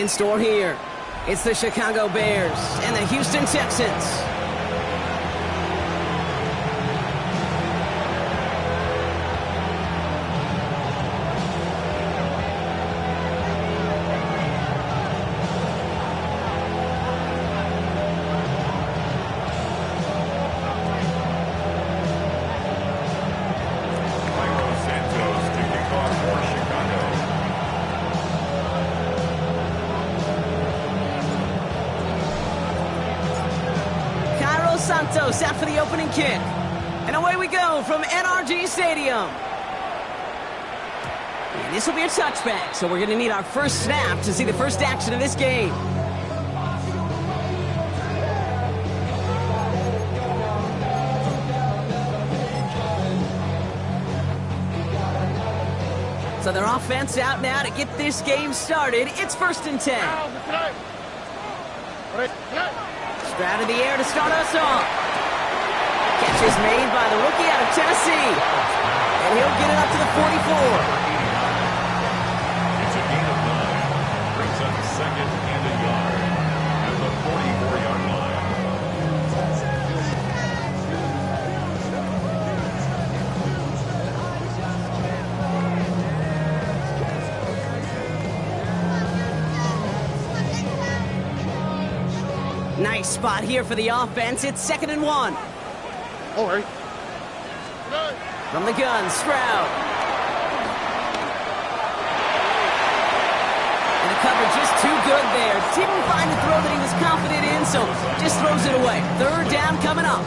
in store here. It's the Chicago Bears and the Houston Texans. Santos out for the opening kick. And away we go from NRG Stadium. And this will be a touchback, so we're going to need our first snap to see the first action of this game. So their offense out now to get this game started. It's 1st and 10. Stroud in the air to start us off. Catch is made by the rookie out of Tennessee. And he'll get it up to the 44. It's a gain of 9. Brings up a second and a yard at the 44-yard line. Nice spot here for the offense. It's 2nd and 1. All right. From the gun, Stroud. And the coverage just too good there. Didn't find the throw that he was confident in, so just throws it away. 3rd down coming up.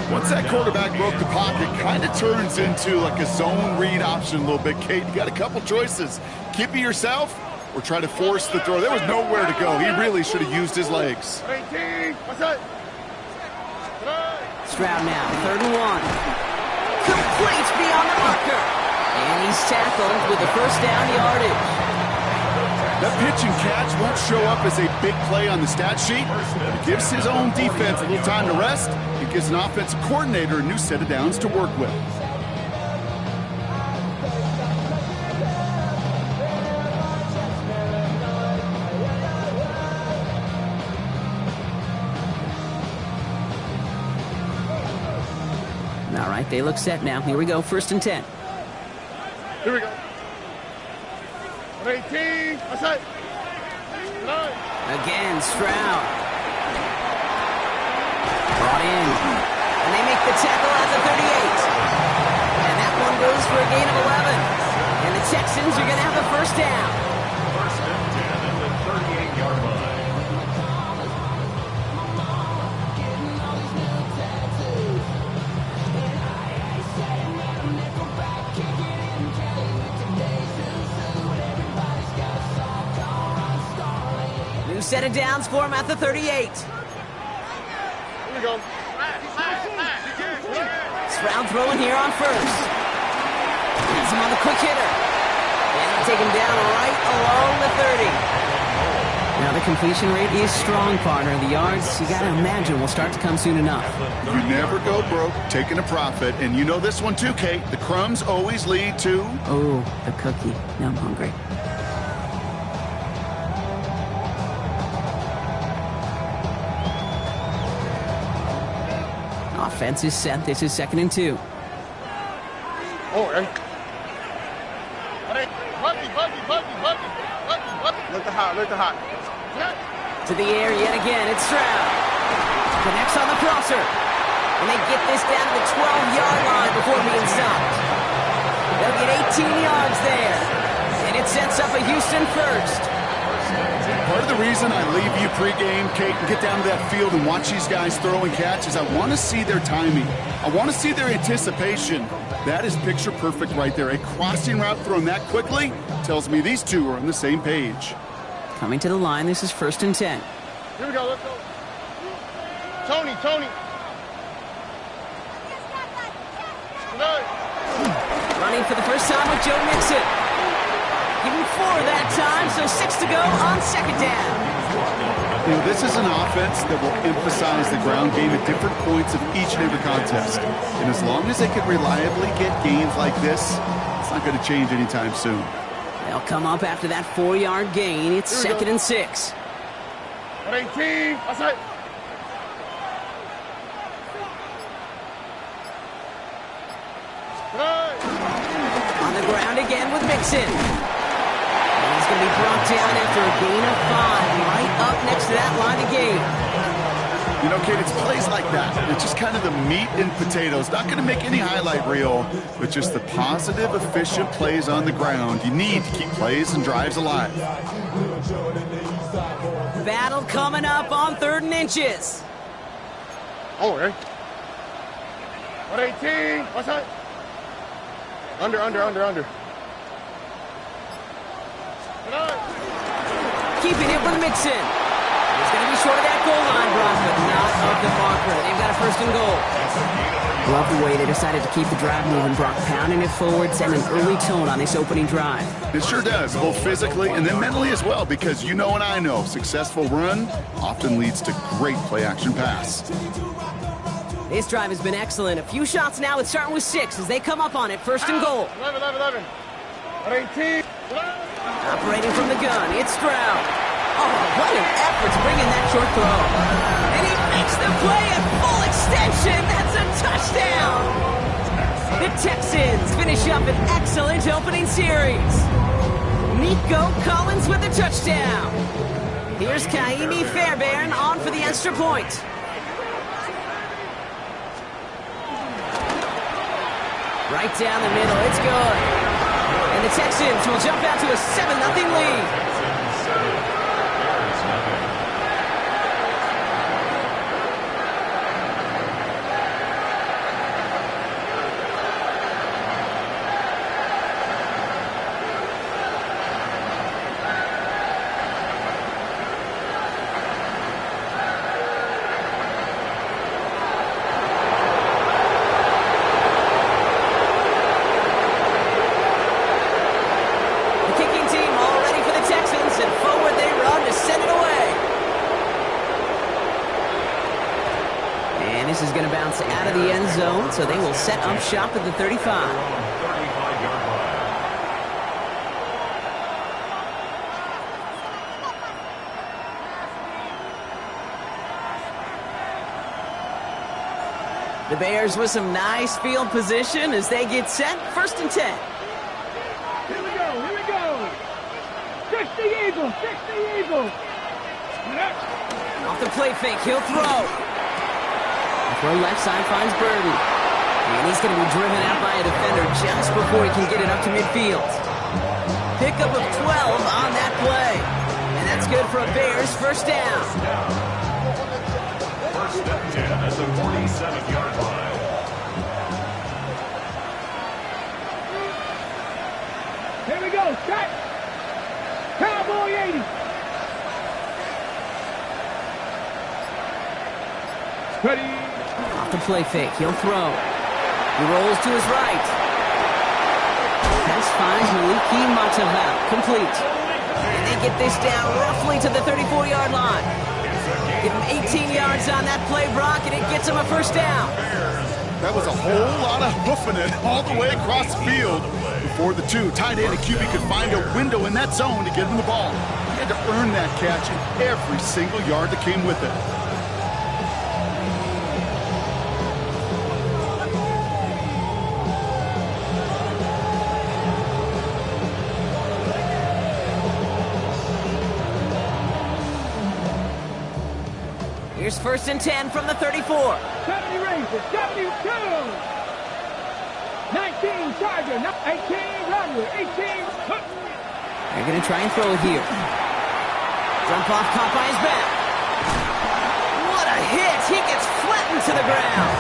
Once that quarterback broke the pocket, kind of turns into like a zone read option a little bit, Kate. You got a couple choices. Keep it yourself or try to force the throw. There was nowhere to go. He really should have used his legs. Stroud now, 3rd and 1. Complete beyond the marker. And he's tackled with the first down yardage. That pitch and catch won't show up as a big play on the stat sheet. It gives his own defense a little time to rest. It gives an offensive coordinator a new set of downs to work with. All right, they look set now. Here we go, 1st and 10. Here we go. 18, outside. Again, Stroud. Brought in. And they make the tackle at the 38. And that one goes for a gain of 11. And the Texans are going to have a first down. 1st and 10 at the 38-yard line. Set of downs for him at the 38. Here we go. Stroud throwing here on 1st. He's him on the quick hitter. And he'll take him down right along the 30. Now the completion rate is strong, partner. The yards, you got to imagine, will start to come soon enough. You never go broke taking a profit. And you know this one too, Kate. The crumbs always lead to... Oh, the cookie. Now I'm hungry. Offense is set. This is 2nd and 2. All right. Look the hot. To the air yet again. It's Stroud. Connects on the crosser. And they get this down to the 12-yard line before being stopped. They'll get 18 yards there. And it sets up a Houston first. Part of the reason I leave you pregame, Kate, and get down to that field and watch these guys throw and catch is I want to see their timing. I want to see their anticipation. That is picture perfect right there. A crossing route thrown that quickly tells me these two are on the same page. Coming to the line, this is 1st and 10. Here we go, let's go. Tony. Running for the first time with Joe Mixon. Give him 4 that time, so 6 to go on 2nd down. You know, this is an offense that will emphasize the ground game at different points of each and every contest. And as long as they can reliably get gains like this, it's not going to change anytime soon. They'll come up after that 4-yard gain. It's 2nd and 6. 18. Outside. On the ground again with Mixon. And he's going to be brought down after a gain of 5, right up next to that line of gain. You know, Kate, it's plays like that. It's just kind of the meat and potatoes. Not going to make any highlight reel, but just the positive, efficient plays on the ground. You need to keep plays and drives alive. Battle coming up on 3rd and inches. Oh, right. 118. Outside. Under. Keeping it with Mixon. He's going to be short of that goal line, Brock, but not of the marker. They've got a 1st and goal. Love the way they decided to keep the drive moving, Brock, pounding it forward, setting an early tone on this opening drive. It sure does, both physically and then mentally as well, because you know and I know, successful run often leads to great play-action pass. This drive has been excellent. A few shots now. It's starting with 6 as they come up on it. 1st and goal. 11. 118. Operating from the gun, it's Stroud. Oh, what an effort to bring in that short throw. And he makes the play at full extension. That's a touchdown. The Texans finish up an excellent opening series. Nico Collins with the touchdown. Here's Kaimi Fairbairn on for the extra point. Right down the middle, it's good. And the Texans will jump out to a 7-0 lead. This is going to bounce out of the end zone, so they will set up shop at the 35. 35-yard line. The Bears with some nice field position as they get set. 1st and 10. Here we go. 60 Eagles. Off the play fake, he'll throw. Throw left side finds Burton. And he's going to be driven out by a defender just before he can get it up to midfield. Pickup of 12 on that play. And that's good for a Bears 1st down. 1st and 10 at the 47-yard line. Here we go. Set. Cowboy 80. Ready. Off the play fake, he'll throw. He rolls to his right. Pass finds Maliki Mataval, complete. And they get this down roughly to the 34-yard line. Give him 18 yards on that play, Brock, and it gets him a 1st down. That was a whole lot of hoofing it all the way across the field before the two tight end and QB could find a window in that zone to get him the ball. He had to earn that catch in every single yard that came with it. Here's 1st and 10 from the 34. 70 Rangers, 72. 19 Charger, 18 Runner, 18 Hook. They're going to try and throw it here. Jump off, caught by his back. What a hit! He gets flattened to the ground.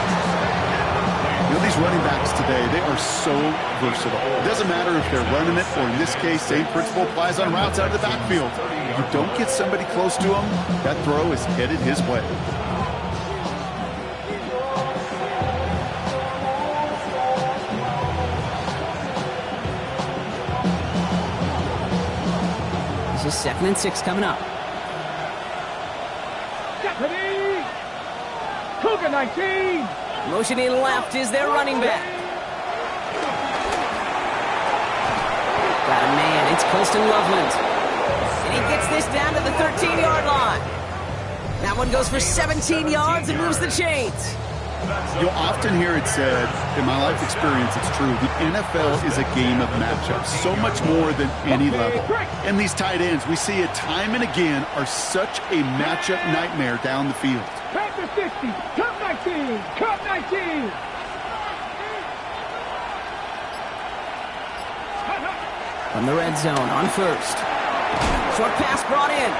You know, these running backs today, they are so versatile. It doesn't matter if they're running it, or in this case, same principle applies on routes out of the backfield. If you don't get somebody close to him, that throw is headed his way. This is 2nd and 6 coming up. Deputy. Cougar 19. Motioning left is their running back. Got a man It's Colston Loveland. And he gets this down to the 13-yard line. That one goes for 17 yards and moves the chains. You'll often hear it said, in my life experience, it's true, the NFL is a game of matchups, so much more than any level. And these tight ends, we see it time and again, are such a matchup nightmare down the field. Panther 60, cut 19, cut 19. From the red zone on first. Short pass brought in.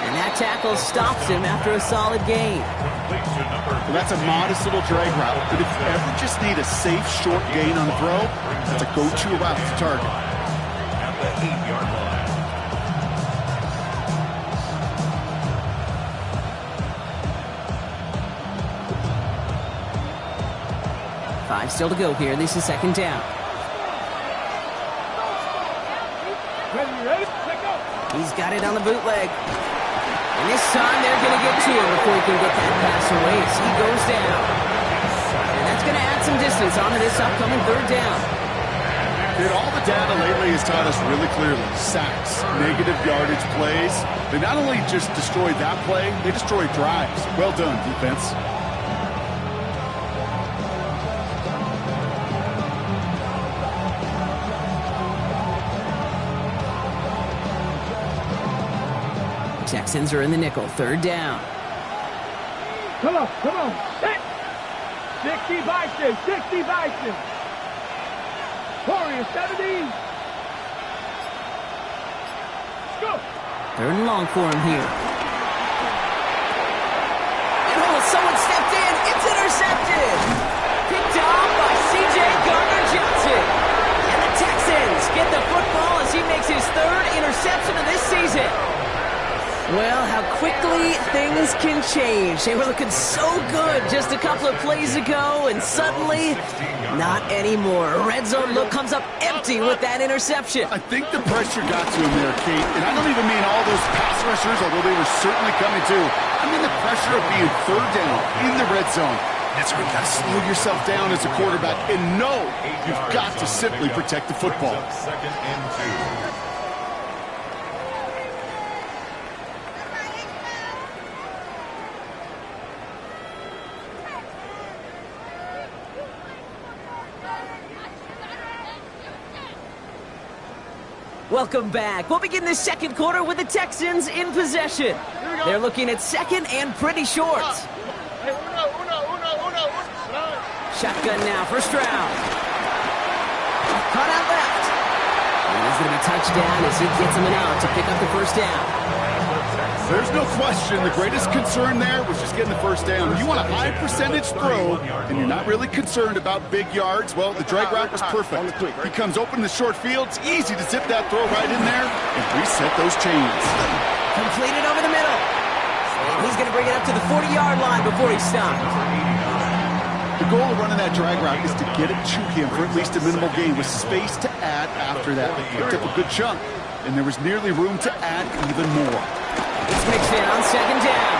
And that tackle stops him after a solid gain. Well, that's a modest little drag route, but if you ever just need a safe, short gain on the throw, that's a go-to route to target. At the 8-yard line. 5 still to go here. This is second down. Ready, let go. He's got it on the bootleg. And this time they're going to get to him before he can get that pass away. So he goes down. And that's going to add some distance onto this upcoming third down. Dude, all the data lately has taught us really clearly, sacks, negative yardage plays, they not only just destroy that play, they destroy drives. Well done, defense. Texans are in the nickel. Third down. Come on, come on. 60 Bison, 60 Bison. Warrior 70. Let's go. Third and long for him here. And someone stepped in. It's intercepted. Picked off by C.J. Gardner-Johnson. And the Texans get the football as he makes his third interception of this season. Well, how quickly things can change. They were looking so good just a couple of plays ago, and suddenly, not anymore. A red zone look comes up empty with that interception. I think the pressure got to him there, Kate, and I don't even mean all those pass rushers, although they were certainly coming too. I mean the pressure of being third down in the red zone. That's where you got to slow yourself down as a quarterback and know you've got to simply protect the football. Second and 2. Welcome back. We'll begin this second quarter with the Texans in possession. They're looking at second and pretty short. Shotgun now, first round. Caught out left. And he's going to be touchdown as he gets him an out to pick up the first down. There's no question. The greatest concern there was just getting the first down. You want a high percentage throw, and you're not really concerned about big yards. Well, the drag route was perfect. He comes open in the short field. It's easy to zip that throw right in there and reset those chains. Completed over the middle. And he's going to bring it up to the 40-yard line before he stops. The goal of running that drag route is to get it to him for at least a minimal gain with space to add after that. He picked up a good chunk, and there was nearly room to add even more. It's mixed in on second down.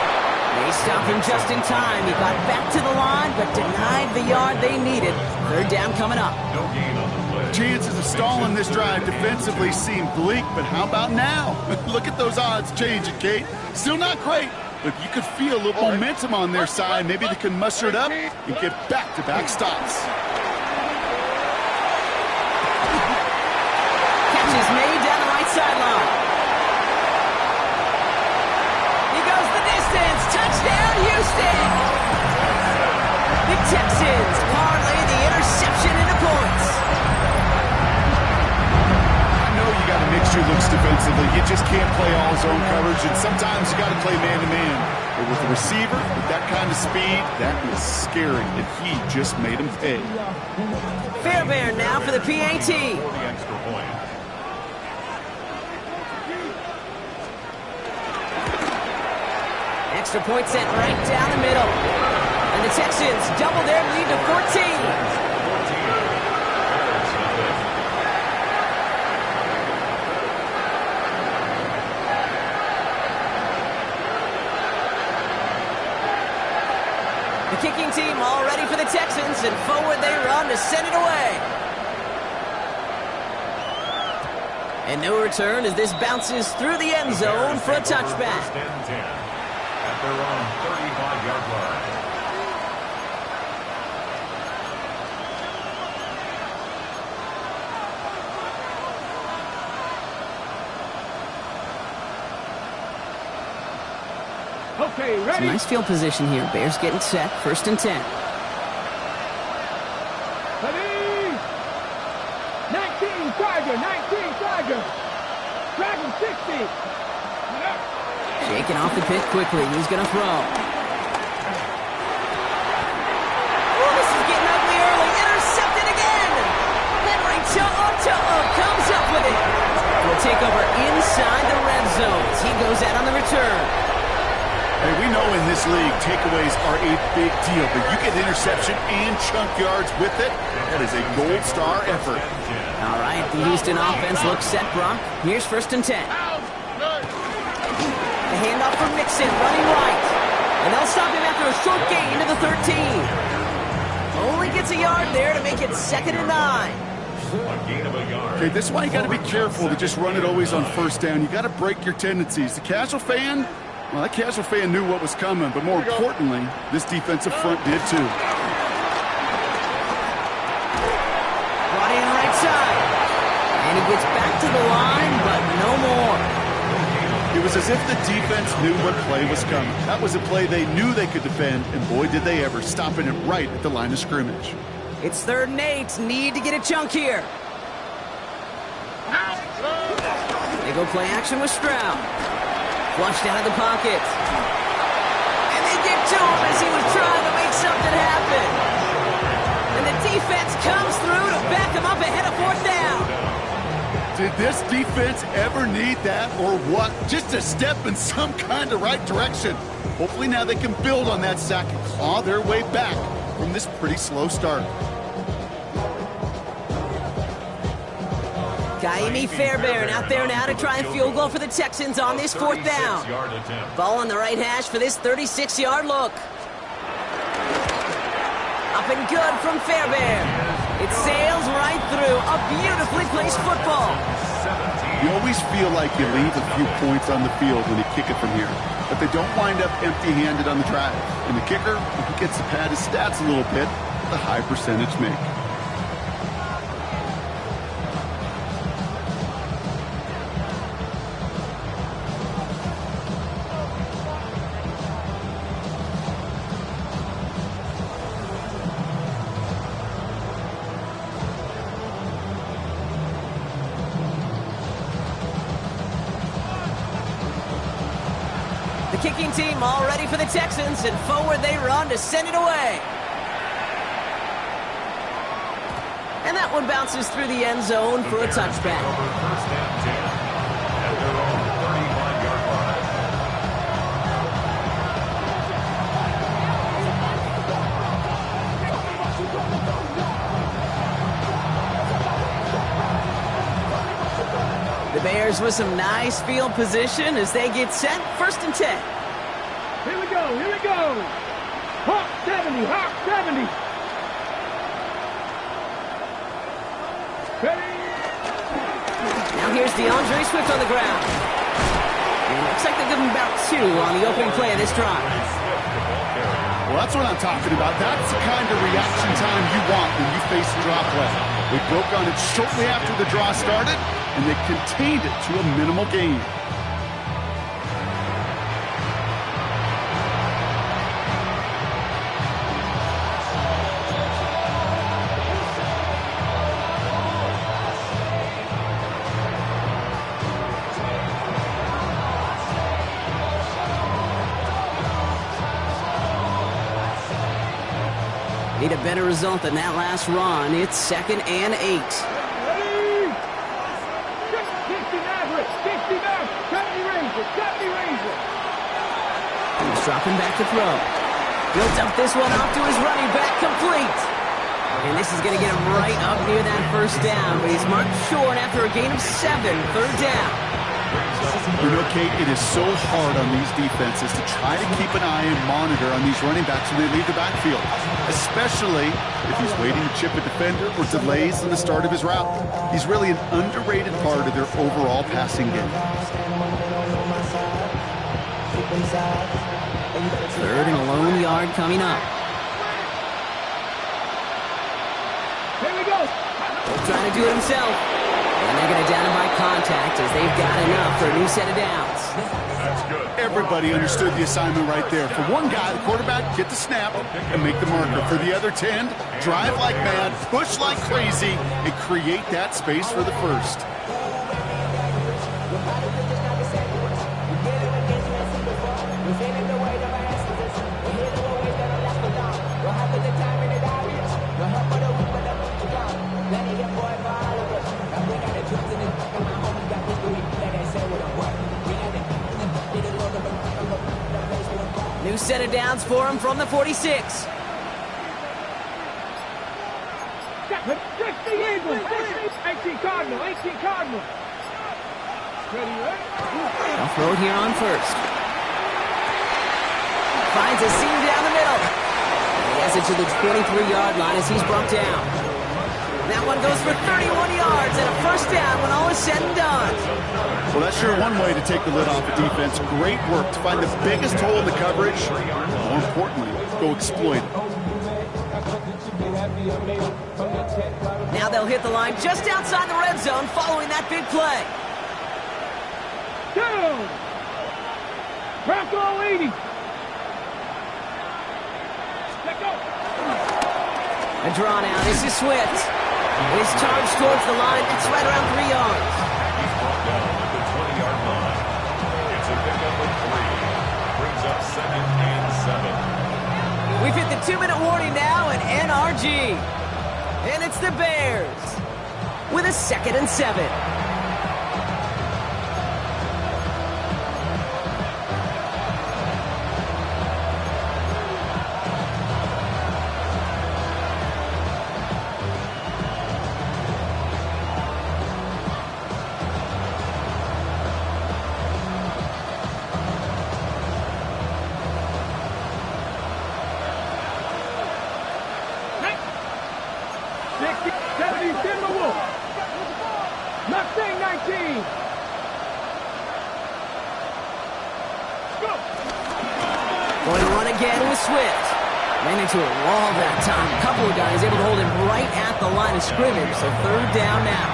They stopped him just in time. He got back to the line, but denied the yard they needed. Third down coming up. No gain on the play. Chances of stalling this drive defensively seem bleak, but how about now? Look at those odds changing, Kate. Still not great, but you could feel a little momentum on their side. Maybe they can muster it up and get back-to-back stops. Catch is made down the right sideline. Touchdown, Houston! The Texans parlay the interception into points. I know you got to mix your looks defensively. You just can't play all zone coverage, and sometimes you got to play man-to-man. But with the receiver, with that kind of speed, that is scary, and he just made him pay. Fairbairn now for the PAT. The extra point. Extra point sent right down the middle. And the Texans double their lead to 14. The kicking team all ready for the Texans, and forward they run to send it away. And no return as this bounces through the end zone for a touchback. First and 10 at their own 35-yard line. Okay, ready? Nice field position here. Bears getting set. First and 10. Ready? 19, Tiger, 19, Tiger. Dragon 60. Shaking off the pit quickly. He's going to throw. Oh, this is getting ugly early. Intercepted again. Henry comes up with it. We'll take over inside the red zone as he goes out on the return. Hey, we know in this league, takeaways are a big deal, but you get interception and chunk yards with it, that is a gold star effort. All right, the Houston offense looks set, Brock. Here's first and 10. The handoff from Mixon, running right. And they'll stop him after a short gain to the 13. Only gets a yard there to make it 2nd and 9. A gain of a yard. Okay, this is why you got to be careful to just run it always on first down. You got to break your tendencies. The casual fan, well, that casual fan knew what was coming, but more importantly, this defensive front did too. Brought in right side. And he gets back to the line, but no more. It was as if the defense knew what play was coming. That was a play they knew they could defend, and boy, did they ever, stopping it right at the line of scrimmage. It's 3rd and 8. Need to get a chunk here. They go play action with Stroud. Flushed out of the pocket. And they get to him as he was trying to make something happen. And the defense comes through to back him up ahead of 4th down. Did this defense ever need that or what? Just a step in some kind of right direction. Hopefully now they can build on that sack and claw their way back from this pretty slow start. Kaimi Fairbairn out there now to try and field goal for the Texans on this 4th down. Ball on the right hash for this 36-yard look. Up and good from Fairbairn. It sails right through a beautifully placed football. You always feel like you leave a few points on the field when you kick it from here, but they don't wind up empty-handed on the drive. And the kicker, if he gets to pad his stats a little bit, the high percentage make. Kicking team all ready for the Texans, and forward they run to send it away. And that one bounces through the end zone for a touchback. First and 10 at their own 35-yard line. The Bears with some nice field position as they get set. First and 10. Here we go, here we go. Hawk 70, Hawk 70. Ready? Now here's DeAndre Swift on the ground. And it looks like they'll give him about 2 on the opening play of this drive. Well, that's what I'm talking about. That's the kind of reaction time you want when you face a draw play. They broke on it shortly after the draw started, and they contained it to a minimal gain. Need a better result than that last run. It's 2nd and 8. Ready? 60 Maverick, 60 Maverick. Cut me Ranger. He's dropping back to throw. He'll dump this one off to his running back, complete. And this is going to get him right up near that first down, but he's marked short after a gain of 7, 3rd down. You know, Kate, it is so hard on these defenses to try to keep an eye and monitor on these running backs when they leave the backfield, especially if he's waiting to chip a defender or delays in the start of his route. He's really an underrated part of their overall passing game. Third and a lone yard coming up. Here we go. Trying to do it himself. And they're going to down him by contact as they've got enough for a new set of downs. That's good. Everybody understood the assignment right there. For one guy, the quarterback, get the snap and make the marker. For the other 10, drive like mad, push like crazy, and create that space for the first. New set of downs for him from the 46. 60 Eagles. 18 Cardinal. 18 Cardinal. Ready, right? They'll throw it here on first. Finds a seam down the middle. He has it to the 23-yard line as he's brought down. That one goes for 31 yards and a first down when all is said and done. Well, that's sure one way to take the lid off a defense. Great work to find the biggest hole in the coverage. More importantly, go exploit it. Now they'll hit the line just outside the red zone following that big play. Down. Bronco 80. Let go. A draw now. This is Swift. His charge towards the line. It's right around 3 yards. He's brought down at the 20-yard line. It's a pickup of 3. Brings up 2nd and 7. We've hit the 2-minute warning now at NRG. And it's the Bears with a 2nd and 7. Mustang 19. Go. Going to run again with Swift. Ran into a wall that time. A couple of guys able to hold him right at the line of scrimmage. So third down now.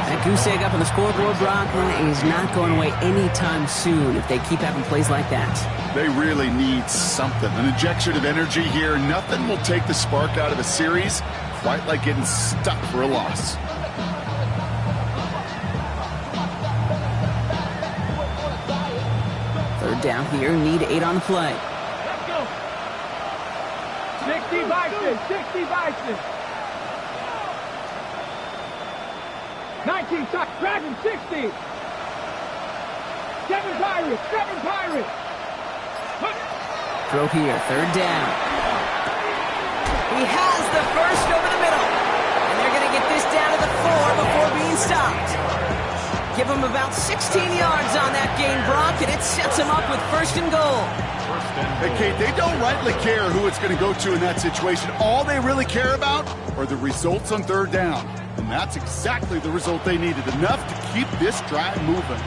That goose egg up on the scoreboard, Brock, is not going away anytime soon if they keep having plays like that. They really need something. An injection of energy here. Nothing will take the spark out of a series quite like getting stuck for a loss. Third down here. Need 8 on the play. Let's go. 60 Bison. 60 Bison. 19 shot. Dragon 60. 7 Pirates. 7 Pirates. Throw here. Third down. He has the first over the middle. And they're going to get this down to the 4 before being stopped. Give him about 16 yards on that gain, Brock, and it sets him up with 1st and goal. Hey, Kate, they don't rightly care who it's going to go to in that situation. All they really care about are the results on third down. And that's exactly the result they needed. Enough to keep this drive moving.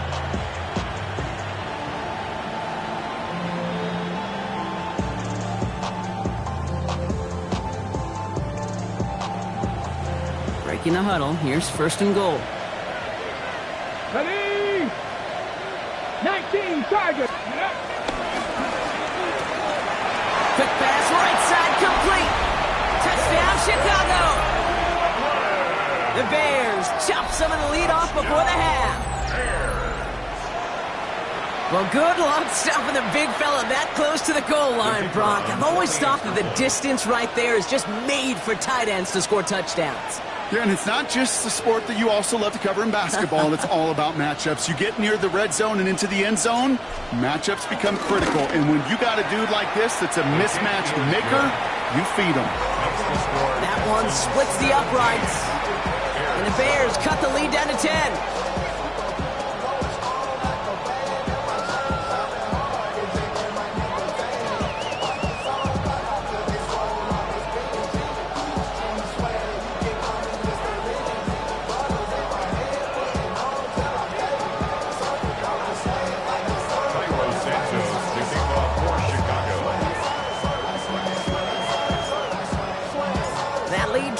Breaking the huddle. Here's 1st and goal. Ready? 19 Tigers. Quick pass, right side, complete. Touchdown, Chicago. The Bears chop some of the lead off before the half. Well, good luck stopping the big fella that close to the goal line, Brock. I've always thought that the distance right there is just made for tight ends to score touchdowns. Yeah, and it's not just the sport that you also love to cover in basketball. It's all about matchups. You get near the red zone and into the end zone, matchups become critical. And when you got a dude like this that's a mismatch maker, you feed him. That one splits the uprights. And the Bears cut the lead down to 10.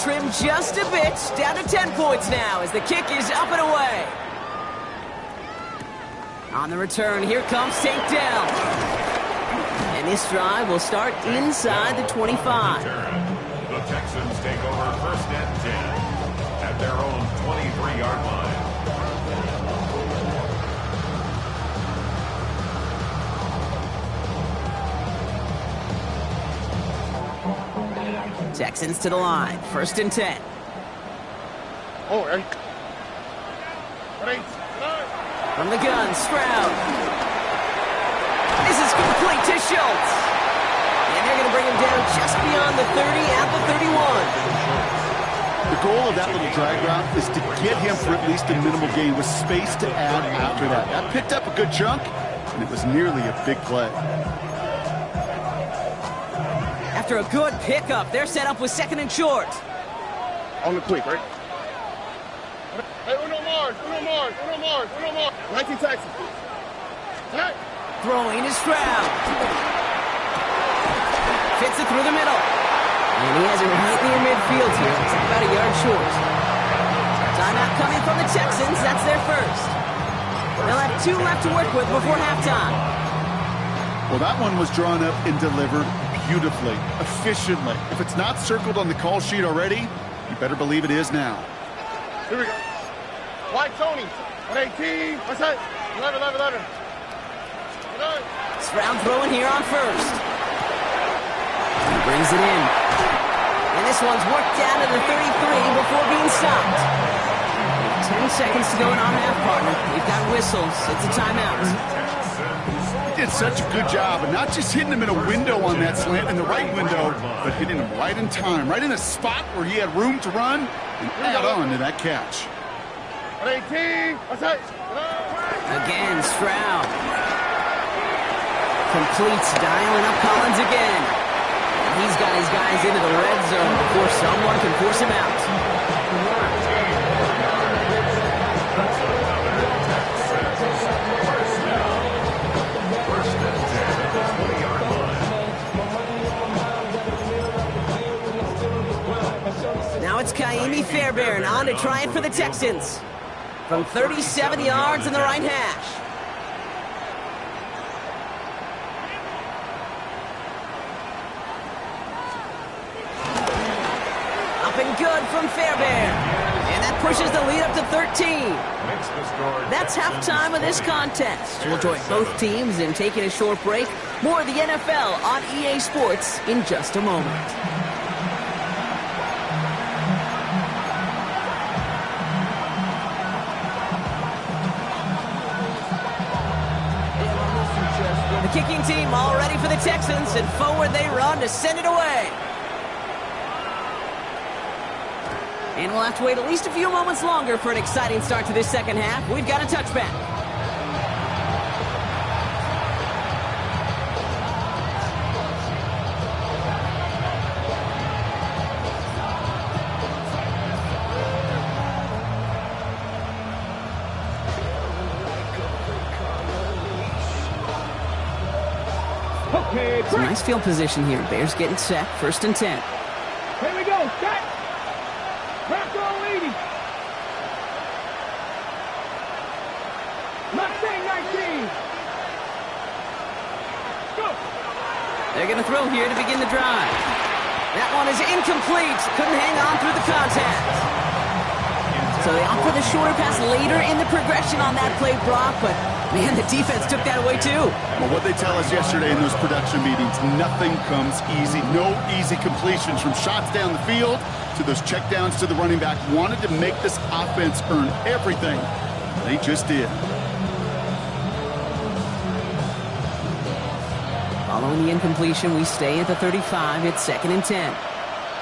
trimmed just a bit. Down to 10 points now as the kick is up and away. On the return, here comes takedown. And this drive will start inside the 25. The Texans take over first and 10 at their own 23-yard line. Texans to the line. First and 10. Oh, Aaron. From the gun, Stroud. This is complete to Schultz. And they're going to bring him down just beyond the 30 at the 31. The goal of that little drag route is to get him for at least a minimal gain with space to add after that. That picked up a good chunk, and it was nearly a big play. After a good pickup, they're set up with second and short. On the quick, right? Hey, uno more. 19 Texans. Hey. Throwing is Stroud. Fits it through the middle. And he has it right near midfield here. It's about a yard short. Timeout coming from the Texans. That's their first. They'll have 2 left to work with before halftime. Well, that one was drawn up and delivered beautifully, efficiently. If it's not circled on the call sheet already, you better believe it is now. Here we go. White Tony. 118. What's that? 11. Stroud throwing here on first. He brings it in. And this one's worked down to the 33 before being stopped. 10 seconds to go in our half, partner. We've got whistles. It's a timeout. He did such a good job, and not just hitting him in a window on that slant, in the right window, but hitting him right in time, right in a spot where he had room to run and add on to that catch. 118. What's that? Again, Stroud. Completes, dialing up Collins again. And he's got his guys into the red zone before someone can force him out. Now it's Kaimi Fairbairn on to try it for the Texans. From 37 yards in the right hash. Up and good from Fairbairn. And that pushes the lead up to 13. That's halftime of this contest. We'll join both teams in taking a short break. More of the NFL on EA Sports in just a moment. The kicking team all ready for the Texans, and forward they run to send it away. And we'll have to wait at least a few moments longer for an exciting start to this second half. We've got a touchback. Some nice field position here. Bears getting set. First and 10. Here we go. Set. Bronco leading. Mustang 19. Go. They're going to throw here to begin the drive. That one is incomplete. Couldn't hang on through the contact. So they opt for the shorter pass later in the progression on that play, Brock, but man, the defense took that away too. Well, what they tell us yesterday in those production meetings, nothing comes easy. No easy completions from shots down the field to those checkdowns to the running back. Wanted to make this offense earn everything. They just did. Following the incompletion, we stay at the 35. It's second and 10.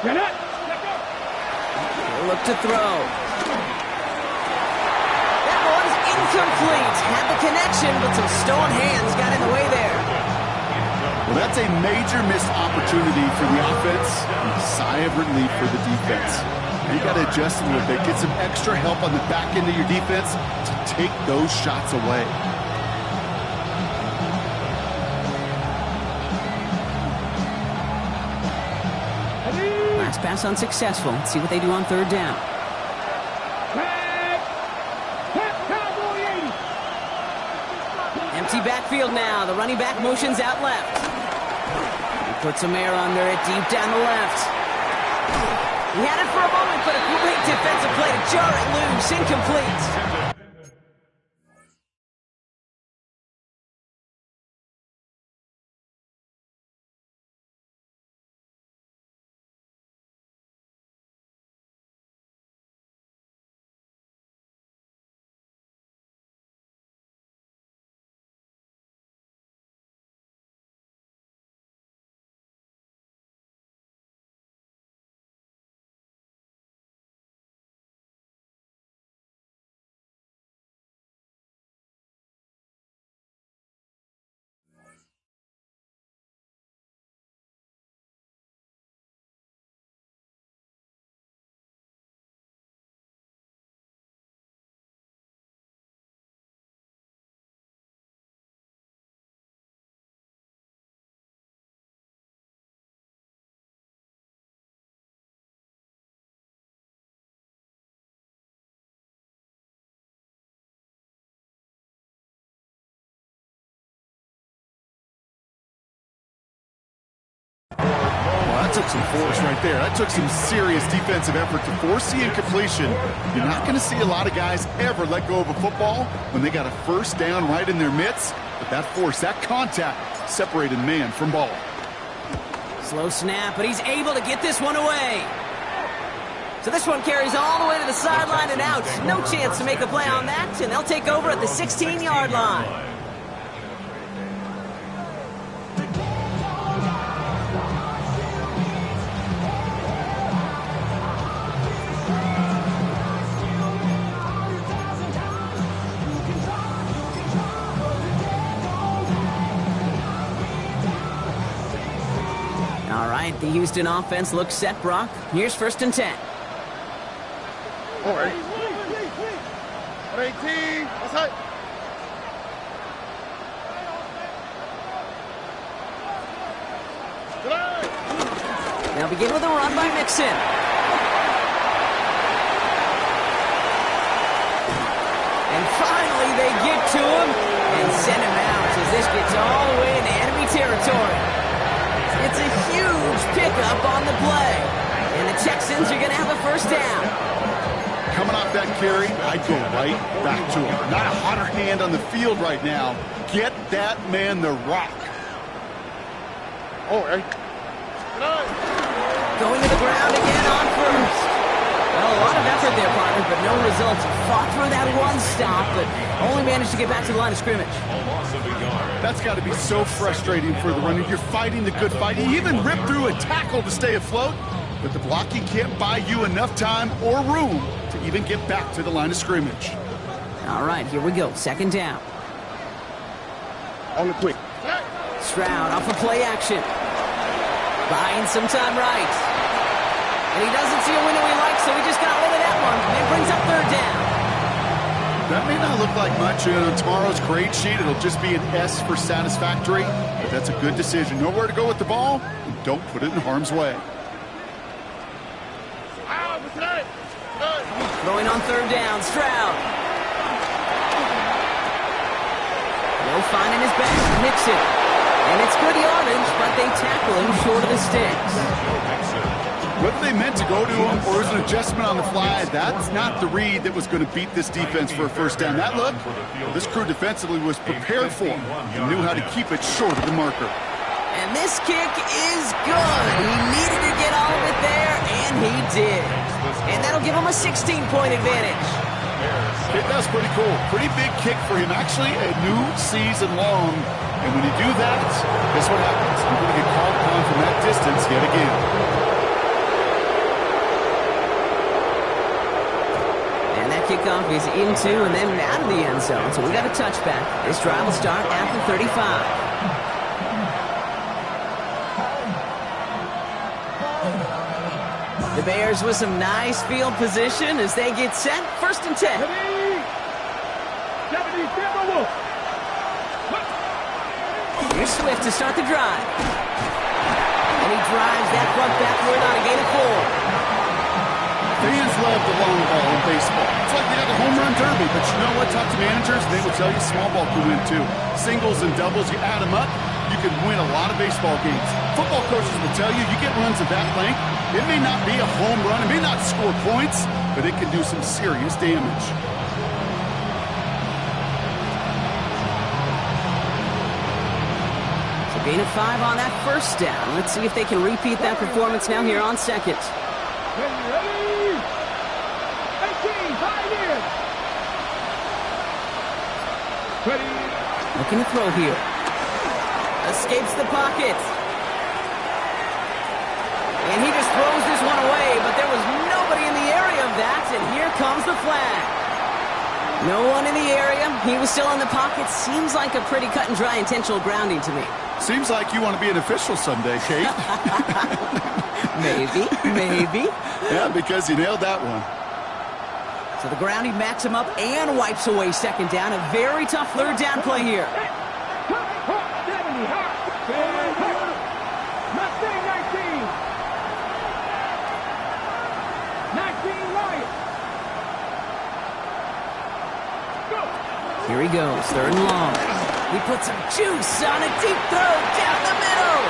Get up. They'll look to throw. That one's incomplete. Had the connection, but some stone hands got in the way there. Well, that's a major missed opportunity for the offense and a sigh of relief for the defense. You got to adjust a little bit, get some extra help on the back end of your defense to take those shots away. Last pass unsuccessful. Let's see what they do on third down. Cowboy 80. Empty backfield now. The running back motions out left. He puts some air under it deep down the left. He had it for a moment, but a great defensive play to jar it loose. Incomplete. Well, that took some force right there. That took some serious defensive effort to force the incompletion. You're not going to see a lot of guys ever let go of a football when they got a first down right in their midst. But that force, that contact, separated man from ball. Slow snap, but he's able to get this one away. So this one carries all the way to the sideline and out. No chance to make a play on that, and they'll take over at the 16-yard line. All right, the Houston offense looks set, Brock. Here's 1st and 10. All right. 18. What's that? They'll begin with a run by Mixon. And finally they get to him and send him out as this gets all the way into enemy territory. It's a huge pickup on the play. And the Texans are going to have a first down. Coming off that carry, I'd go right back to him. Not a hotter hand on the field right now. Get that man the rock. All right. Going to the ground again on first. Well, a lot of effort there, partner, but no results. Fought through that one stop, but only managed to get back to the line of scrimmage. That's got to be so frustrating for the runner. You're fighting the good fight. You even rip through a tackle to stay afloat, but the blocking can't buy you enough time or room to even get back to the line of scrimmage. All right, here we go. 2nd down. On the quick. Stroud off of play action. Buying some time right. And he doesn't see a window he likes, so he just got rid of that one. And it brings up 3rd down. That may not look like much on tomorrow's grade sheet. It'll just be an S for satisfactory, but that's a good decision. Know where to go with the ball, and don't put it in harm's way. Throwing on 3rd down, Stroud. No finding his back, Mixon. And it's good yardage, but they tackle him short of the sticks. Whether they meant to go to him or it was an adjustment on the fly, that's not the read that was going to beat this defense for a first down. That look, this crew defensively was prepared for him and knew how to keep it short of the marker. And this kick is good. He needed to get all of it there, and he did. And that'll give him a 16-point advantage. That's pretty cool. Pretty big kick for him. Actually, a new season long. And when you do that, guess what happens? You're going to get called upon from that distance yet again. And that kickoff is into and then out of the end zone. So we got a touchback. This drive will start at the 35. The Bears with some nice field position as they get set. 1st and 10. Here's Swift to start the drive. And he drives that front backward on a gain of 4. Fans love the long ball in baseball. It's like they have a home run derby, but you know what? Talk to managers, they will tell you small ball can win too. Singles and doubles, you add them up, you can win a lot of baseball games. Football coaches will tell you, you get runs of that length, it may not be a home run, it may not score points, but it can do some serious damage. So gain of 5 on that first down. Let's see if they can repeat that performance now here on second. Ready? 18, 5 years. Ready? Looking to throw here. Escapes the pocket. And he just throws this one away, but there was nobody in the area of that, and here comes the flag. No one in the area. He was still in the pocket. Seems like a pretty cut and dry intentional grounding to me. Seems like you want to be an official someday, Kate. Maybe. Yeah, because you nailed that one. So the grounding backs him up and wipes away second down. A very tough third down play here. 70, Mustang 19. 19 right. Go. Here he goes, third and long. He puts some juice on a deep throw down the middle.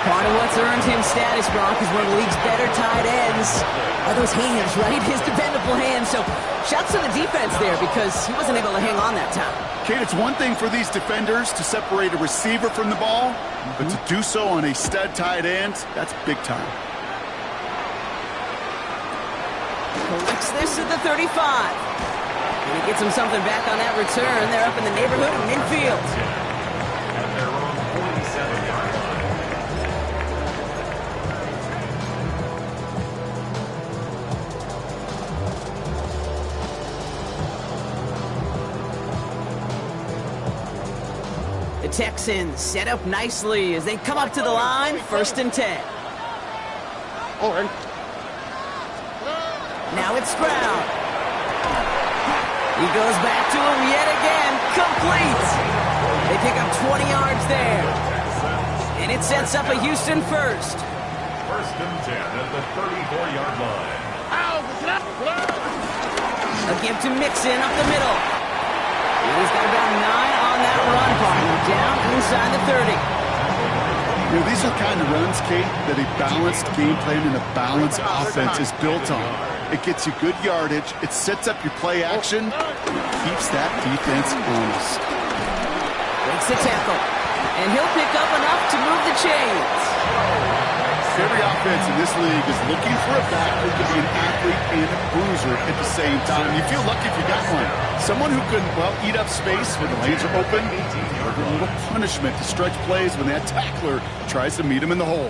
Part of what's earned him status, Brock, is one of the league's better tight ends. Are those hands, right? His dependable hands. So shouts to the defense there because he wasn't able to hang on that time. Kate, it's one thing for these defenders to separate a receiver from the ball, but to do so on a stud tight end, that's big time. Collects this at the 35. And he gets him something back on that return. They're up in the neighborhood of midfield. At their own 47-yard line. The Texans set up nicely as they come up to the line, 1st and 10. Oh, and Now it's Stroud. He goes back to him yet again. Complete. They pick up 20 yards there. And it sets up a Houston first. 1st and 10 at the 34-yard line. A give to Mixon up the middle. He's got about 9 on that run, partner. Down inside the 30. You know, these are the kind of runs, Kate, that a balanced game plan and a balanced offense is built on. It gets you good yardage, it sets up your play action, it keeps that defense honest. Breaks the tackle. And he'll pick up enough to move the chains. Every offense in this league is looking for a back who can be an athlete and a bruiser at the same time. You feel lucky if you got one. Someone who can, well, eat up space when the lanes are open, or a little punishment to stretch plays when that tackler tries to meet him in the hole.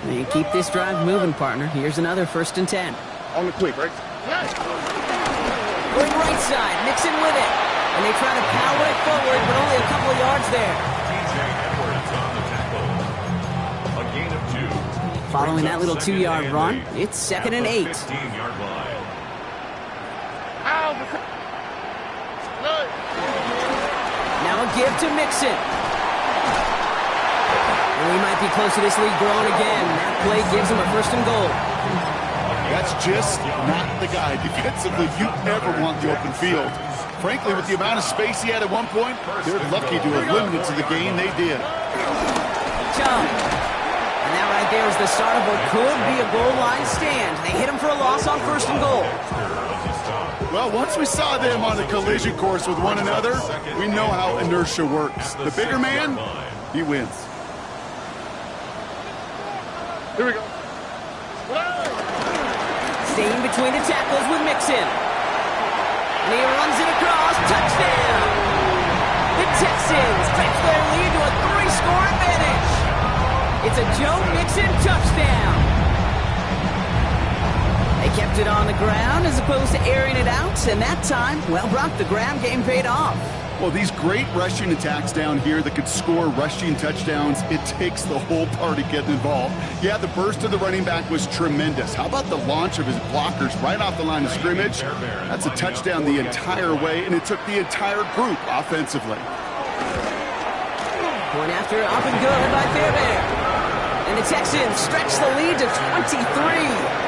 And you keep this drive moving, partner. Here's another 1st and 10. on the quick, right? Going right side, Mixon with it. And they try to power it forward, but only a couple of yards there. TJ Edwards on the tackle. A gain of 2. Following that little 2-yard run, it's 2nd and 8. 15-yard line. Now a give to Mixon. Well, he might be close to this league growing again. That play gives him a 1st and goal. That's just not the guy defensively you ever want the open field. Frankly, with the amount of space he had at one point, they're lucky to have limited to the gain they did. Chung. And that right there is the start of what could be a goal line stand. They hit him for a loss on 1st and goal. Well, once we saw them on a collision course with one another, we know how inertia works. The bigger man, he wins. Here we go. Staying between the tackles with Mixon. And he runs it across. Touchdown! The Texans stretch their lead to a 3-score advantage. It's a Joe Mixon touchdown. They kept it on the ground as opposed to airing it out. And that time, well, Brock, the ground game paid off. Well, these great rushing attacks down here that could score rushing touchdowns, it takes the whole party getting involved. Yeah, the burst of the running back was tremendous. How about the launch of his blockers right off the line of scrimmage? That's a touchdown the entire way, and it took the entire group offensively. Point after, up and good by Fairbairn. And the Texans stretch the lead to 23.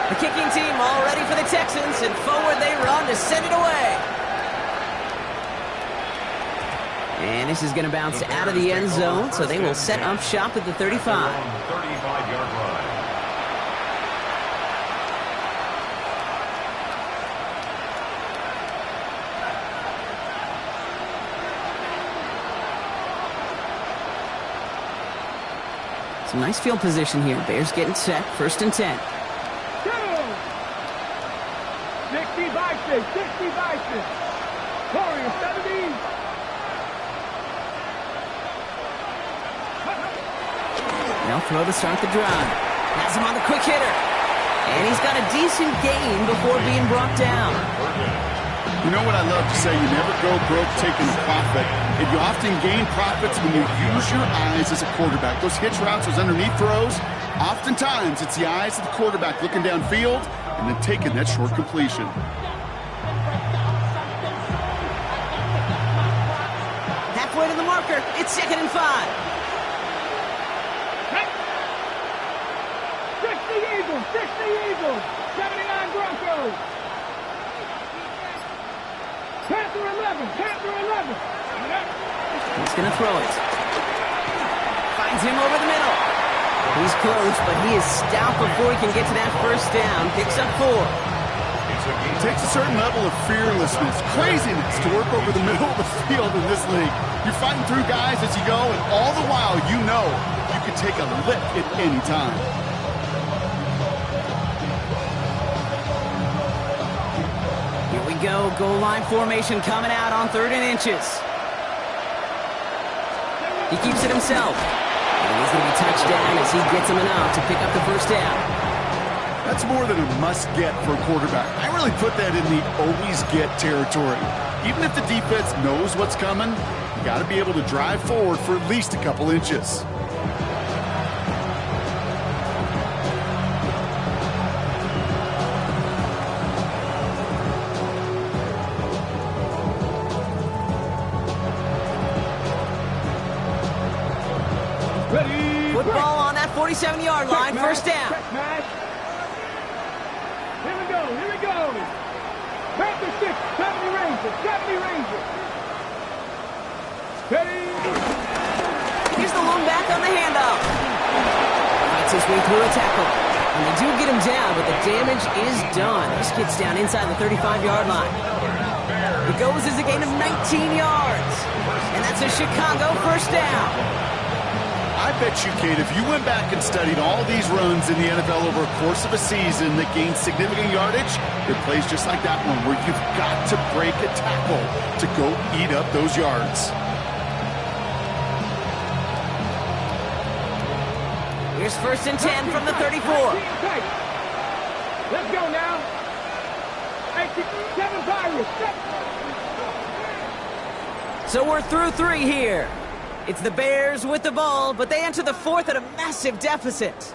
The kicking team all ready for the Texans, and forward they run to send it away. And this is going to bounce out of the end zone, so they will set up shop at the 35. 35-yard line. Some nice field position here. Bears getting set. 1st and 10. 60 by 6, 60 by 6. Warriors 70. They'll throw to start the drive. Has him on the quick hitter. And he's got a decent gain before being brought down. You know what I love to say? You never go broke taking a profit. And you often gain profits when you use your eyes as a quarterback. Those hitch routes, those underneath throws, oftentimes it's the eyes of the quarterback looking downfield and then taking that short completion. Halfway to the marker. It's 2nd and 5. 60 Eagles, 60 Eagles. 79 Broncos. Panther 11, Panther 11. He's going to throw it. Finds him over the middle. He's close, but he is stout before he can get to that 1st down. Picks up 4. It takes a certain level of fearlessness, craziness to work over the middle of the field in this league. You're fighting through guys as you go, and all the while you know you can take a lick at any time. Here we go. Goal line formation coming out on 3rd and inches. He keeps it himself. And he's going to be touched down as he gets him enough to pick up the 1st down. That's more than a must-get for a quarterback. I really put that in the always-get territory. Even if the defense knows what's coming, you got to be able to drive forward for at least a couple inches. Football on that 47-yard line. 1st down. Here we go, here we go. Panther 6, 70 Rangers, 70 Rangers. Steady. Here's the lone back on the handoff. Fights his way through a tackle. And they do get him down, but the damage is done. This gets down inside the 35-yard line. It goes as a gain of 19 yards. And that's a Chicago 1st down. I bet you, Kate, if you went back and studied all these runs in the NFL over a course of a season that gained significant yardage, there are plays just like that one where you've got to break a tackle to go eat up those yards. Here's 1st and 10 from the 34. Let's go now. 7 Pirates. So we're through 3 here. It's the Bears with the ball, but they enter the 4th at a massive deficit.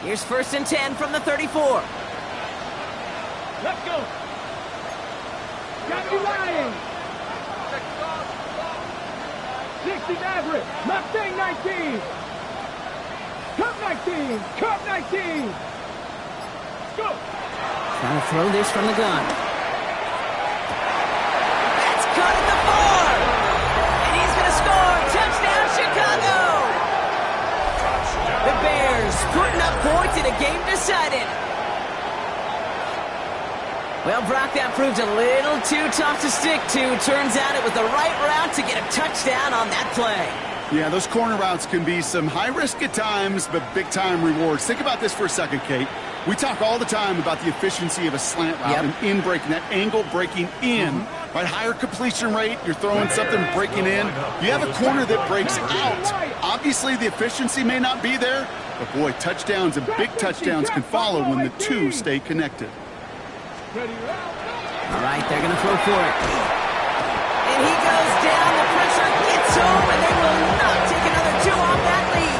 Here's 1st and 10 from the 34. Let's go. Got to be lying. 60 Maverick. Mustang 19. Cup 19. Cup 19. Go. Trying to throw this from the gun. That's caught at the 4. And he's going to score. Touchdown, Chicago. The Bears putting up points in a game decided. Well, Brock, that proved a little too tough to stick to. Turns out it was the right route to get a touchdown on that play. Yeah, those corner routes can be some high risk at times, but big-time rewards. Think about this for a second, Kate. We talk all the time about the efficiency of a slant route and in breaking, that angle breaking in, right? Higher completion rate, you're throwing something breaking in. You have a corner that breaks out. Obviously, the efficiency may not be there, but boy, touchdowns and big touchdowns can follow when the two stay connected. All right, they're going to throw for it. And he goes down, the pressure gets home, and they will not take another two off that lead.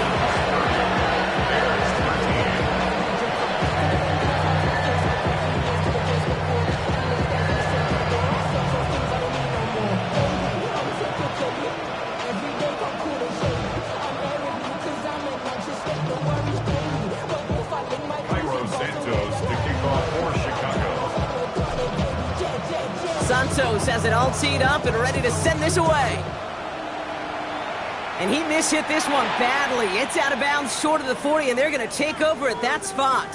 Santos has it all teed up and ready to send this away. And he mishit this one badly. It's out of bounds short of the 40, and they're going to take over at that spot.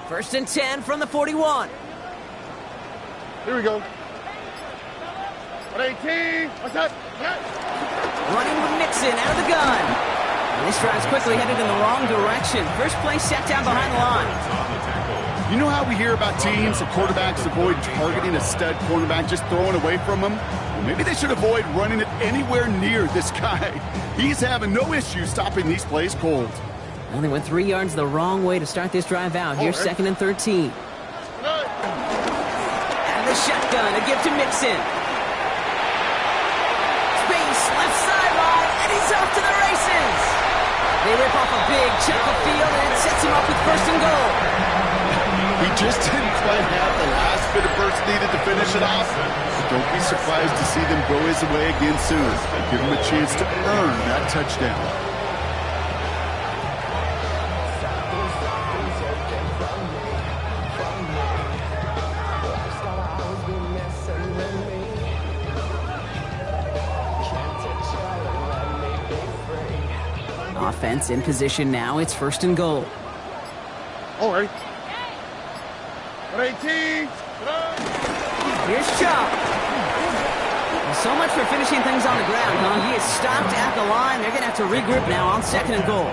First and 10 from the 41. Here we go. 18. What's up? Running with Mixon out of the gun. And this drive's quickly headed in the wrong direction. First play set down behind the line. You know how we hear about teams and quarterbacks avoid targeting a stud cornerback, just throwing away from him? Well, maybe they should avoid running it anywhere near this guy. He's having no issue stopping these plays cold. Well, they went 3 yards the wrong way to start this drive out. Here's second and 13. Out of the shotgun, a give to Mixon. Space, left sideline, and he's off to the races. They rip off a big chunk of field, and it sets him up with first and goal. He just didn't quite have the last bit of burst needed to finish it off. Don't be surprised to see them go his way again soon. Give him a chance to earn that touchdown. Offense in position now. It's first and goal. All right. 18. Here's Chop. Well, so much for finishing things on the ground, huh? He is stopped at the line. They're going to have to regroup now on second and goal.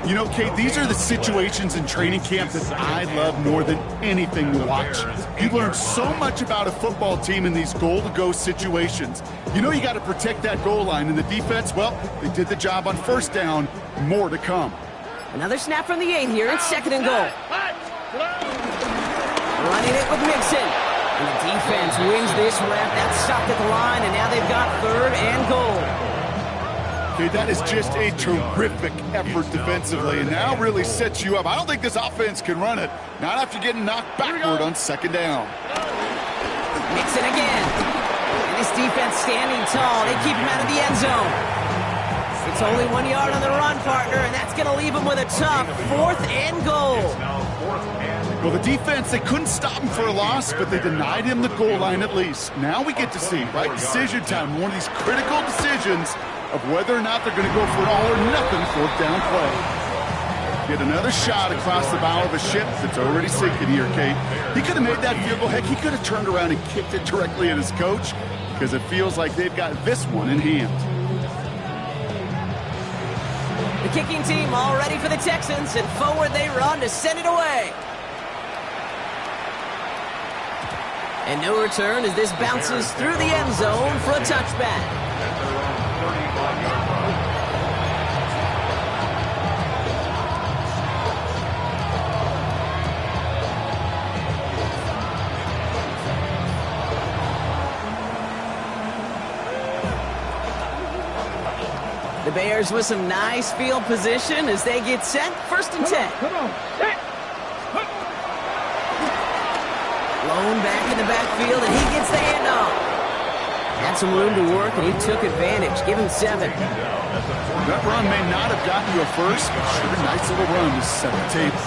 You know, Kate, these are the situations in training camp that I love more than anything to watch. You learn so much about a football team in these goal-to-go situations. You know you got to protect that goal line, and the defense, well, they did the job on first down. More to come. Another snap from the 8 here. It's second and goal. Running it with Mixon. And the defense wins this rep. That's stopped at the line, and now they've got third and goal. Okay, that is just a terrific effort defensively, and now really sets you up. I don't think this offense can run it, not after getting knocked backward on second down. Mixon again. And this defense standing tall. They keep him out of the end zone. It's only 1 yard on the run, partner, and that's going to leave him with a tough fourth and goal. Well, the defense, they couldn't stop him for a loss, but they denied him the goal line at least. Now we get to see, right, decision time, one of these critical decisions of whether or not they're going to go for an all-or-nothing fourth down play. Get another shot across the bow of a ship that's already sinking here, Kate. He could have made that field goal. Heck, he could have turned around and kicked it directly at his coach because it feels like they've got this one in hand. The kicking team all ready for the Texans, and forward they run to send it away. And no return as this bounces through the end zone for a touchback. The Bears with some nice field position as they get set. First and 10. Come on. Blown back in the backfield, and he gets the handoff. Had some room to work, and he took advantage. Give him 7. That run may not have gotten you a first, but sure, a nice little run to set the table.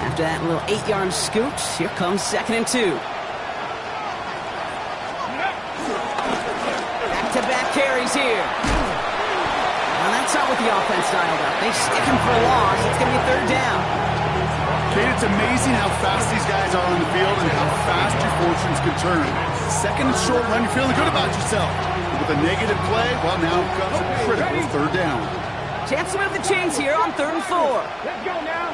After that little 8-yard scoot, here comes 2nd and 2. Back-to-back carries here. Well, that's not what the offense dialed up. They stick him for a loss. It's going to be 3rd down. Kate, it's amazing how fast these guys are on the field and how fast your fortunes can turn. 2nd and short run, you're feeling good about yourself. But with a negative play, well, now comes a critical 3rd down. Chance to move the chains here on 3rd and 4. Let's go now.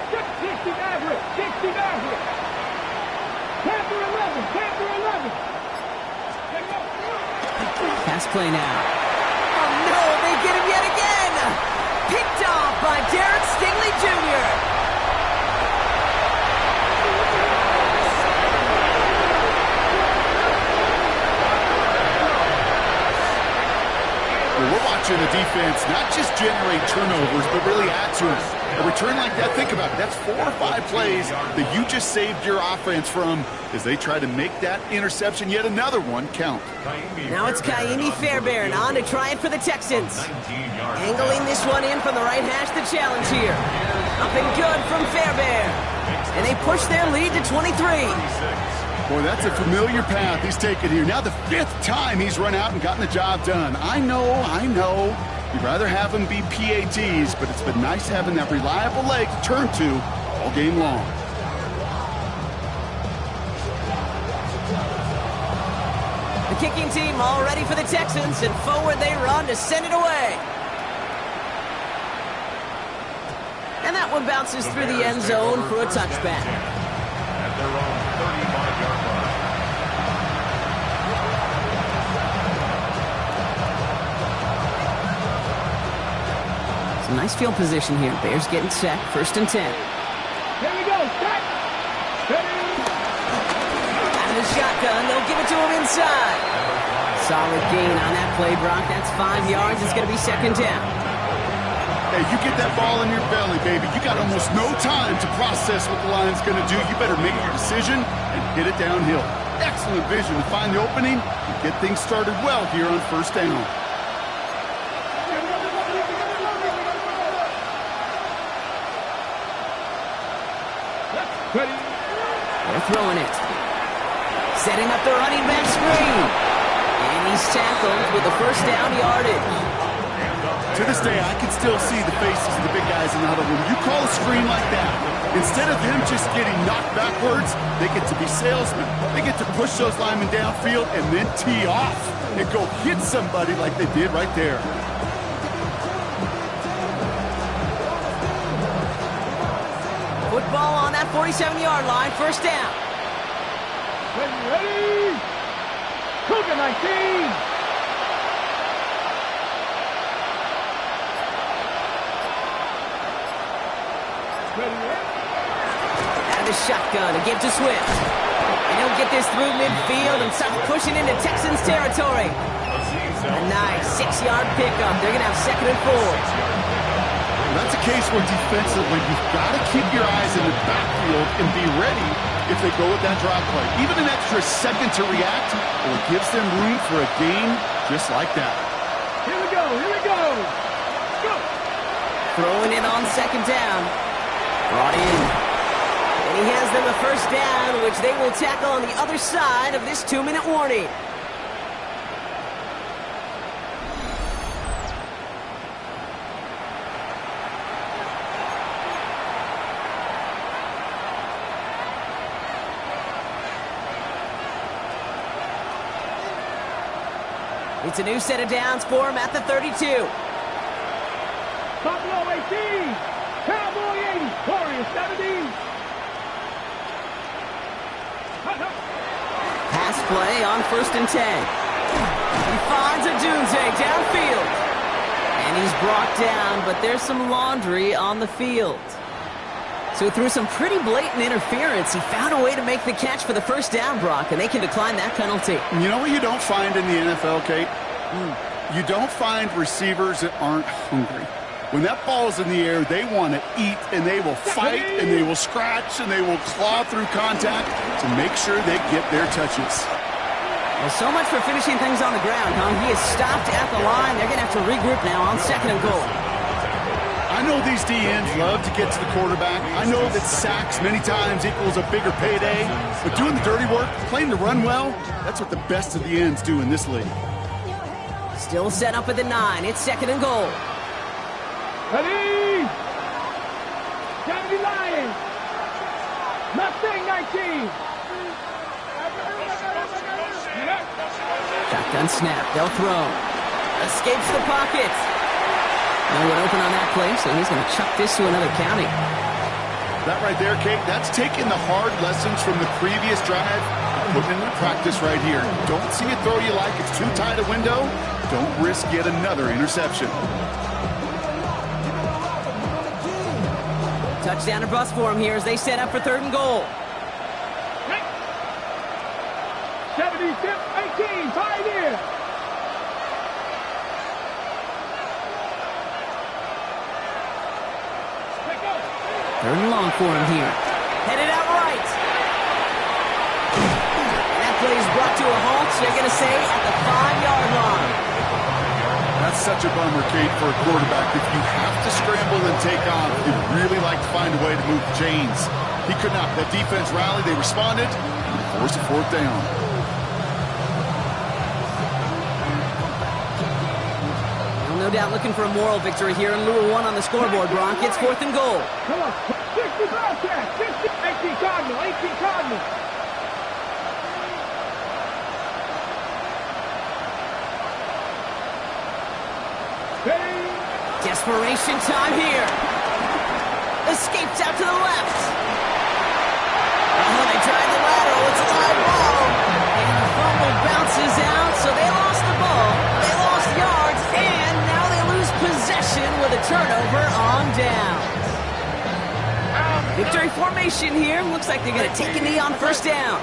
60 back here. 60 back here. Panther 11. Panther 11. Pass play now. Oh, no, they get him yet again. Picked off by Derek Stingley Jr. Well, we're watching the defense not just generate turnovers, but really add to them. A return like that, think about it. That's 4 or 5 plays that you just saved your offense from as they try to make that interception, yet another one, count. Now it's Kaimi Fairbairn on to try it for the Texans. Angling this one in from the right hash, the challenge here. Up and good from Fairbairn. And they push their lead to 23. Boy, that's a familiar path he's taken here. Now the 5th time he's run out and gotten the job done. I know. You'd rather have them be PATs, but it's been nice having that reliable leg to turn to all game long. The kicking team all ready for the Texans, and forward they run to send it away. And that one bounces through the end zone for a touchback. At their own 35-yard line. Some nice field position here. Bears getting set. 1st and 10. Here we go. Set. Out of the shotgun. They'll give it to him inside. Solid gain on that play, Brock. That's 5 yards. It's going to be 2nd down. Hey, you get that ball in your belly, baby. You got almost no time to process what the line's going to do. You better make your decision and hit it downhill. Excellent vision to find the opening and get things started well here on 1st down. They're throwing it. Setting up the running back screen. And he's tackled with the 1st down yardage. To this day, I can still see the faces of the big guys in the huddle. When you call a screen like that, instead of them just getting knocked backwards, they get to be salesmen. They get to push those linemen downfield and then tee off and go hit somebody like they did right there. Football on that 47-yard line. 1st down. Ready? Cougar 19. Out of the shotgun to give to Swift. And he'll get this through midfield and start pushing into Texans territory. A nice 6-yard pickup. They're going to have 2nd and 4. That's a case where defensively you've got to keep your eyes in the backfield and be ready if they go with that drop play. Even an extra second to react, or it gives them room for a gain just like that. Here we go. Go. Throwing it on 2nd down. Brought in. And he has them a 1st down, which they will tackle on the other side of this 2-minute warning. It's a new set of downs for him at the 32. Buffalo 18. Cowboy 80. Warriors 70. Pass play on 1st and 10. He finds a Dunze downfield. And he's brought down, but there's some laundry on the field. So through some pretty blatant interference, he found a way to make the catch for the first down, Brock, and they can decline that penalty. You know what you don't find in the NFL, Kate? You don't find receivers that aren't hungry. When that ball's in the air, they want to eat, and they will fight, and they will scratch, and they will claw through contact to make sure they get their touches. Well, so much for finishing things on the ground, huh? He is stopped at the line. They're going to have to regroup now on 2nd and goal. I know these DNs love to get to the quarterback. I know that sacks many times equals a bigger payday, but doing the dirty work, playing the run well, that's what the best of the ends do in this league. Still set up at the 9. It's 2nd and goal. Ready? 70 Lions. Mustang 19. Shotgun snap. They'll throw. Escapes the pocket. No one open on that play, so he's going to chuck this to another county. That right there, Kate, that's taking the hard lessons from the previous drive and putting it into practice right here. Don't see a throw you like. It's too tight a window. Don't risk yet another interception. Touchdown or bust for him here as they set up for 3rd and goal. 76, 18, Pioneer. Third and long for him here. Headed out right. And that play is brought to a halt, so they're going to say at the 5-yard line. That's such a bummer, Kate, for a quarterback. If you have to scramble and take off, you'd really like to find a way to move the chains. He could not. That defense rallied. They responded. And forced a 4th down. Well, no doubt looking for a moral victory here in lieu of one on the scoreboard, Brock. It's 4th and goal. Come on. 60 Bobcats. 60. 18 Cardinal. 18 Cardinal. Desperation time here. Escapes out to the left. Oh, they tried the lateral. It's a live ball. And the fumble bounces out, so they lost the ball. They lost yards, and now they lose possession with a turnover on down. Victory formation here. Looks like they're going to take a knee on 1st down.